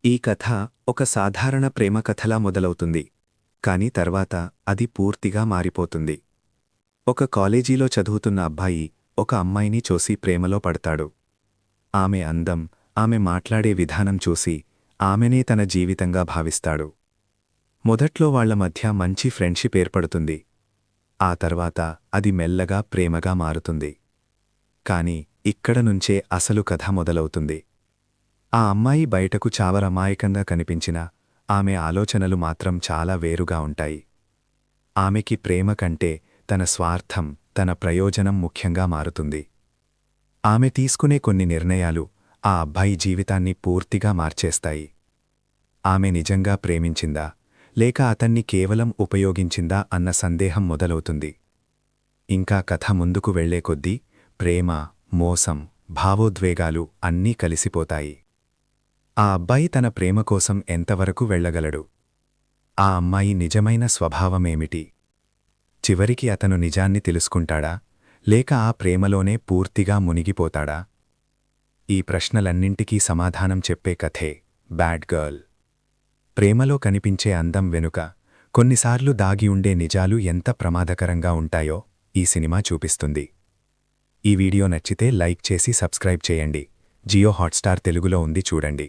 ఈ కథ ఒక సాధారణ ప్రేమ కథలా మొదలవుతుంది, కాని తర్వాత అది పూర్తిగా మారిపోతుంది. ఒక కాలేజీలో చదువుతున్న అబ్బాయి ఒక అమ్మాయిని చూసి ప్రేమలో పడతాడు. ఆమె అందం, ఆమె మాట్లాడే విధానం చూసి ఆమెనే తన జీవితంగా భావిస్తాడు. మొదట్లో వాళ్ల మధ్య మంచి ఫ్రెండ్షిప్ ఏర్పడుతుంది. ఆ తర్వాత అది మెల్లగా ప్రేమగా మారుతుంది. కాని ఇక్కడ నుంచే అసలు కథ మొదలవుతుంది. ఆ అమ్మాయి బయటకు చావరమాయకంగా కనిపించినా ఆమె ఆలోచనలు మాత్రం చాలా వేరుగా ఉంటాయి. ఆమెకి ప్రేమ కంటే తన స్వార్థం, తన ప్రయోజనం ముఖ్యంగా మారుతుంది. ఆమె తీసుకునే కొన్ని నిర్ణయాలు ఆ అబ్బాయి జీవితాన్ని పూర్తిగా మార్చేస్తాయి. ఆమె నిజంగా ప్రేమించిందా, లేక అతన్ని కేవలం ఉపయోగించిందా అన్న సందేహం మొదలవుతుంది. ఇంకా కథ ముందుకు వెళ్లే కొద్దీ ప్రేమ, మోసం, భావోద్వేగాలు అన్నీ కలిసిపోతాయి. ఆ అబ్బాయి తన ప్రేమ కోసం ఎంతవరకు వెళ్లగలడు? ఆ అమ్మాయి నిజమైన స్వభావమేమిటి? చివరికి అతను నిజాన్ని తెలుసుకుంటాడా, లేక ఆ ప్రేమలోనే పూర్తిగా మునిగిపోతాడా? ఈ ప్రశ్నలన్నింటికీ సమాధానం చెప్పే కథే బ్యాడ్ గర్ల్. ప్రేమలో కనిపించే అందం వెనుక కొన్నిసార్లు దాగి ఉండే నిజాలు ఎంత ప్రమాదకరంగా ఉంటాయో ఈ సినిమా చూపిస్తుంది. ఈ వీడియో నచ్చితే లైక్ చేసి సబ్స్క్రైబ్ చేయండి. జియో హాట్స్టార్ తెలుగులో ఉంది, చూడండి.